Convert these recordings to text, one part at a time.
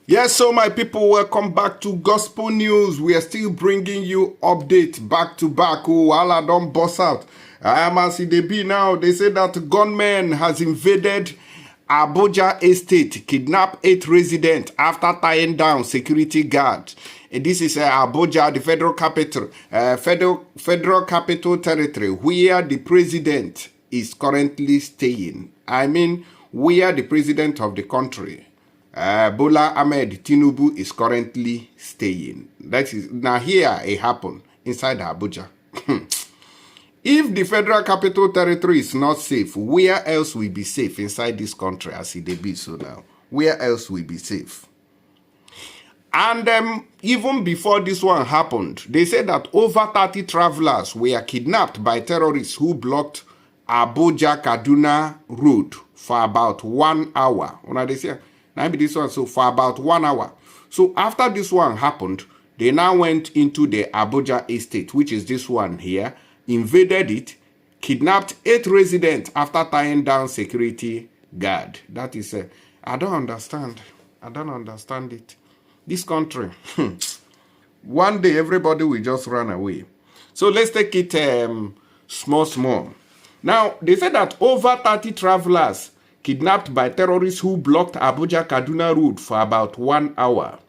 Yes, so my people, welcome back to Gospel News. We are still bringing you update back to back. Oh, Allah don't bust out. I am as they be now. They say that Gùnmèn has invaded Abuja estate, kidnapped 8 residents after tying down security guard. And this is Abuja, the federal capital, federal capital territory, where the president is currently staying. I mean, where the president of the country, Bola Ahmed Tinubu, is currently staying. That is now here it happened inside Abuja. If the federal capital territory is not safe, where else will be safe inside this country as it be so now? Where else will be safe? And even before this one happened, they said that over 30 travelers were kidnapped by terrorists who blocked Abuja-Kaduna road for about 1 hour. When they say, maybe this one, so for about 1 hour. So after this one happened, they now went into the Abuja estate, which is this one here, invaded it, kidnapped 8 residents after tying down security guard. That is, I don't understand. I don't understand it. This country, one day everybody will just run away. So let's take it small. Now, they said that over 30 travelers kidnapped by terrorists who blocked Abuja-Kaduna road for about 1 hour.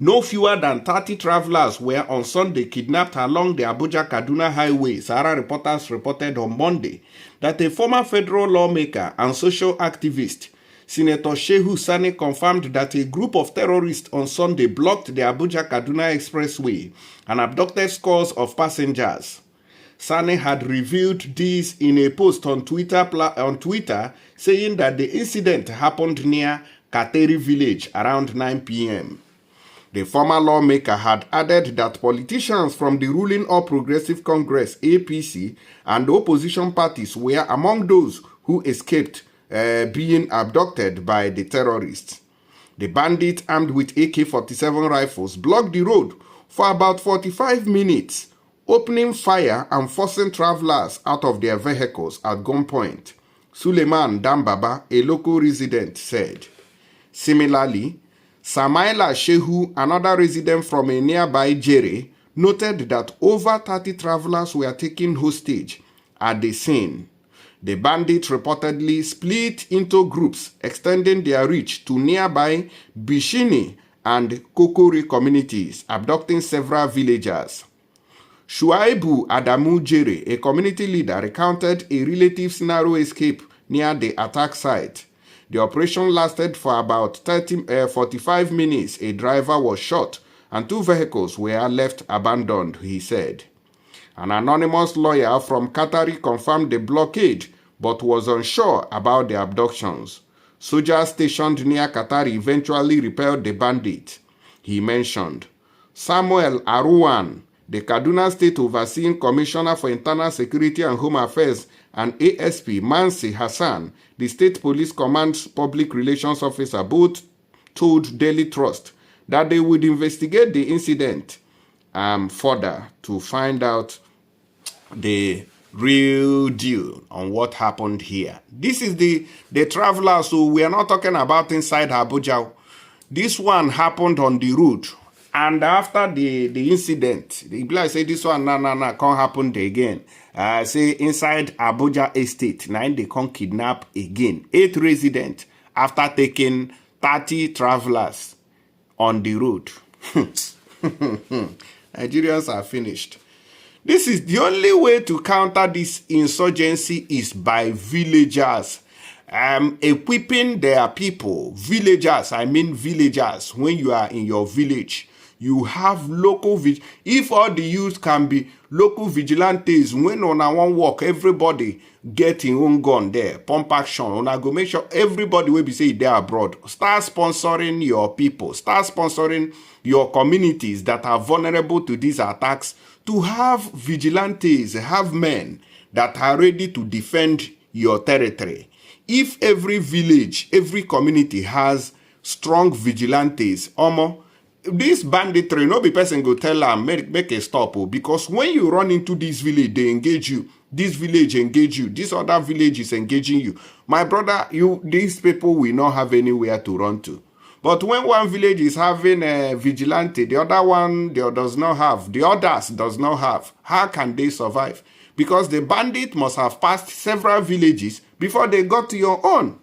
No fewer than 30 travelers were on Sunday kidnapped along the Abuja-Kaduna highway. Sahara reporters reported on Monday that a former federal lawmaker and social activist, Senator Shehu Sani, confirmed that a group of terrorists on Sunday blocked the Abuja-Kaduna Expressway and abducted scores of passengers. Sani had revealed this in a post on Twitter, saying that the incident happened near Kateri village around 9 p.m. The former lawmaker had added that politicians from the ruling All Progressive Congress (APC) and the opposition parties were among those who escaped being abducted by the terrorists. The bandits, armed with AK-47 rifles, blocked the road for about 45 minutes, opening fire and forcing travelers out of their vehicles at gunpoint, Suleiman Dambaba, a local resident, said. Similarly, Samaila Shehu, another resident from a nearby Jere, noted that over 30 travelers were taken hostage at the scene. The bandits reportedly split into groups, extending their reach to nearby Bishini and Kokori communities, abducting several villagers. Shuaibu Adamu Jere, a community leader, recounted a relative's narrow escape near the attack site. The operation lasted for about 45 minutes. A driver was shot and 2 vehicles were left abandoned, he said. An anonymous lawyer from Qatari confirmed the blockade but was unsure about the abductions. Soldiers stationed near Qatari eventually repelled the bandit, he mentioned. Samuel Aruwan, the Kaduna State Overseeing Commissioner for Internal Security and Home Affairs, and ASP Mansi Hassan, the State Police Command's Public Relations Officer, both told Daily Trust that they would investigate the incident further to find out the real deal on what happened here. This is the traveler, so we are not talking about inside Abuja. This one happened on the road. And after the incident, the employer say this one, no, can't happen again. Say inside Abuja estate, now they can't kidnap again. 8 residents after taking 30 travelers on the road. Nigerians are finished. This is the only way to counter this insurgency is by villagers equipping their people. Villagers, I mean villagers, when you are in your village, you have local if all the youth can be local vigilantes, when on one walk, everybody get in own gun there, pump action, on I go make sure everybody will be say they are abroad. Start sponsoring your people, start sponsoring your communities that are vulnerable to these attacks, to have vigilantes, have men that are ready to defend your territory. If every village, every community has strong vigilantes, this banditry, no be person go tell them make a stop, because when you run into this village, they engage you. This village engage you. This other village is engaging you. My brother, these people will not have anywhere to run to. But when one village is having a vigilante, the other one does not have, the others does not have, how can they survive? Because the bandit must have passed several villages before they got to your own.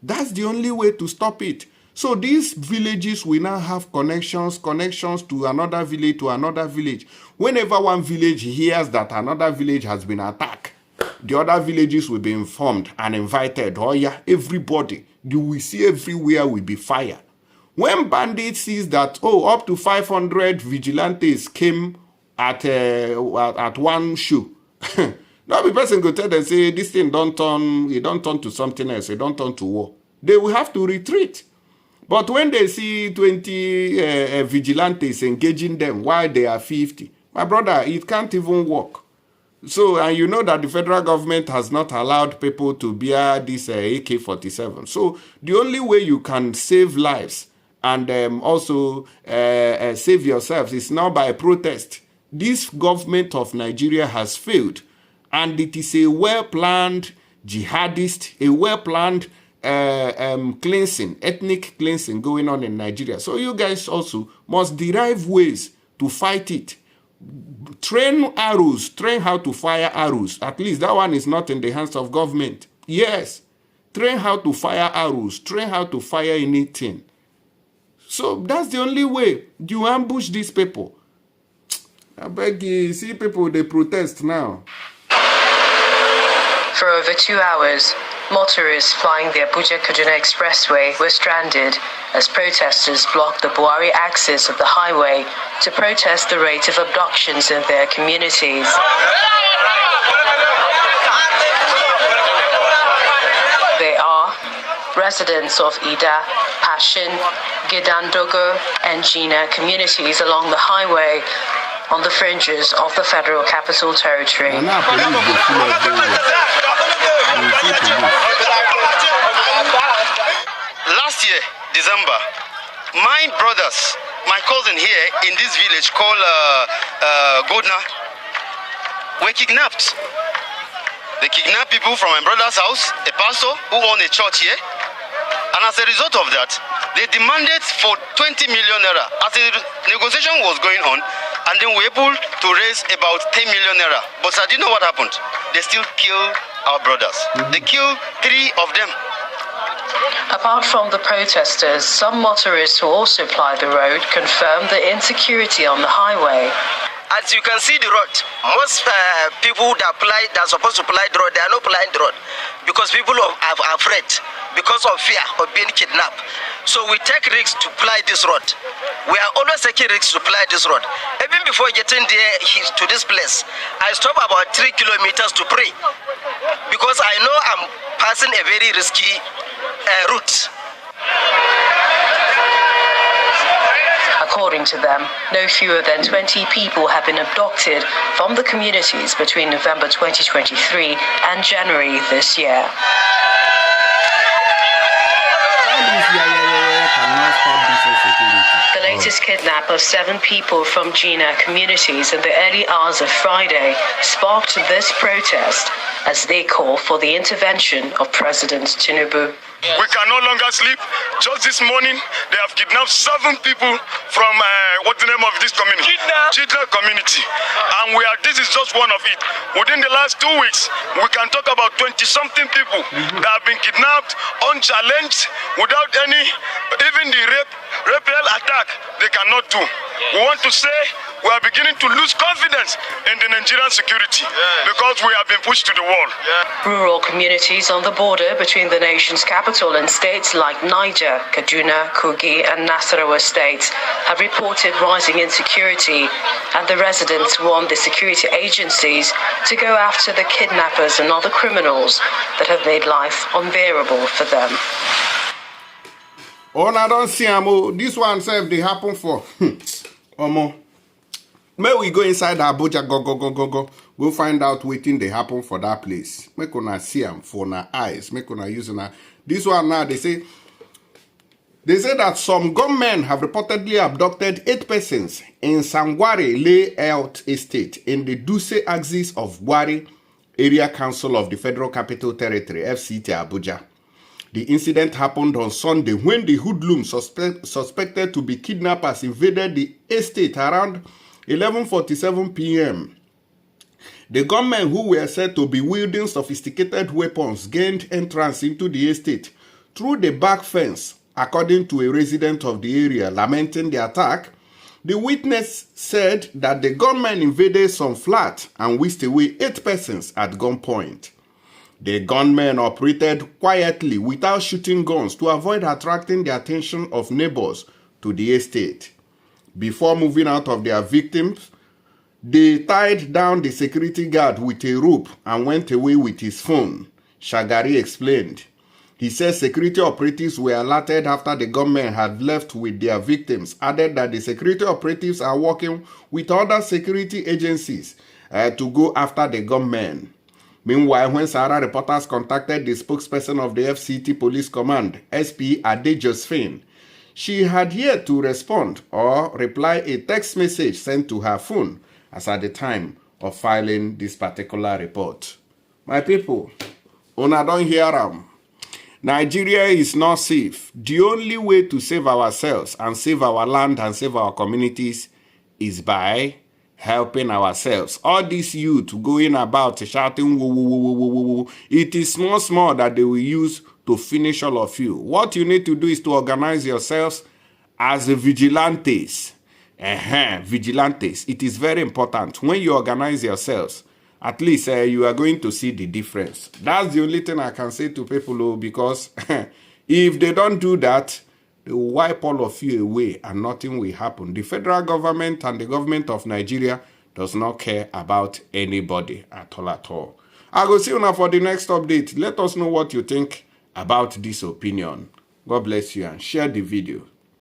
That's the only way to stop it. So these villages will now have connections to another village, Whenever one village hears that another village has been attacked, the other villages will be informed and invited. Oh yeah, everybody. You will see everywhere will be fire. When bandits sees that, oh, up to 500 vigilantes came at one show, now the person go tell them, say, this thing don't turn to something else, it don't turn to war. They will have to retreat. But when they see 20 vigilantes engaging them while they are 50, my brother, it can't even work. So, and you know that the federal government has not allowed people to bear this AK-47. So, the only way you can save lives and also save yourselves is now by protest. This government of Nigeria has failed. And it is a well-planned jihadist, a well-planned cleansing, ethnic cleansing going on in Nigeria. So you guys also must derive ways to fight it. Train arrows, train how to fire arrows. At least that one is not in the hands of government. Yes, train how to fire arrows, train how to fire anything. So that's the only way you ambush these people. I beg you, see people, they protest now. For over 2 hours, motorists flying the Abuja-Kìdn Expressway were stranded as protesters blocked the Buhari axis of the highway to protest the rate of abductions in their communities. They are residents of Ida, Pashin, Gidandogo, and Gina communities along the highway on the fringes of the Federal Capital Territory. Last year, December, my brothers, my cousin here in this village called Gùnmèn, were kidnapped. They kidnapped people from my brother's house, a pastor who owned a church here. And as a result of that, they demanded for 20 million naira. As the negotiation was going on, and then we were able to raise about 10 million naira. But I didn't know what happened. They still killed our brothers. They killed 3 of them. Apart from the protesters, some motorists who also ply the road confirmed the insecurity on the highway. As you can see the road, most people that are supposed to ply the road, they are not plying the road because people are afraid because of fear of being kidnapped. So we take risks to ply this road. We are always taking risks to ply this road. Even before getting there to this place, I stop about 3 kilometers to pray because I know I'm passing a very risky route. According to them, no fewer than 20 people have been abducted from the communities between November 2023 and January this year. The latest kidnap of 7 people from Gina communities in the early hours of Friday sparked this protest as they call for the intervention of President Tinubu. We can no longer sleep. Just this morning, they have kidnapped 7 people from what's the name of this community? Kìdn community. And this is just one of it. Within the last 2 weeks, we can talk about 20-something people that have been kidnapped, unchallenged, without any, even the rape attack, they cannot do. We want to say we are beginning to lose confidence in the Nigerian security because we have been pushed to the wall. Rural communities on the border between the nation's capital and states like Niger, Kaduna, Kogi, and Nasarawa states have reported rising insecurity, and the residents want the security agencies to go after the kidnappers and other criminals that have made life unbearable for them. Oh, I don't see this one self they happen for Omo. May we go inside Abuja, go find out waiting they happen for that place. Make una see them for our eyes. Make una use this one now. They say that some gunmen have reportedly abducted 8 persons in Sangware Layout Estate in the Duse axis of Wari Area Council of the Federal Capital Territory, FCT Abuja. The incident happened on Sunday when the hoodlums suspected to be kidnappers invaded the estate around 11:47 p.m. The gunmen, who were said to be wielding sophisticated weapons, gained entrance into the estate through the back fence, according to a resident of the area. Lamenting the attack, the witness said that the gunmen invaded some flat and whisked away 8 persons at gunpoint. The gunmen operated quietly without shooting guns to avoid attracting the attention of neighbors to the estate. Before moving out of their victims, they tied down the security guard with a rope and went away with his phone, Shagari explained. He said security operatives were alerted after the gunmen had left with their victims, added that the security operatives are working with other security agencies to go after the gunmen. Meanwhile, when Sahara reporters contacted the spokesperson of the FCT Police Command, SP Ade Josephine, she had yet to respond or reply a text message sent to her phone as at the time of filing this particular report. My people, una don't hear them. Nigeria is not safe. The only way to save ourselves and save our land and save our communities is by helping ourselves. All this youth going about shouting, woo, woo, woo, woo, woo, woo. It is small that they will use to finish all of you. What you need to do is to organize yourselves as vigilantes. Vigilantes. It is very important. When you organize yourselves, at least you are going to see the difference. That's the only thing I can say to people, because if they don't do that, they will wipe all of you away and nothing will happen. The federal government and the government of Nigeria does not care about anybody at all. I will see you now for the next update. Let us know what you think about this opinion. God bless you and share the video.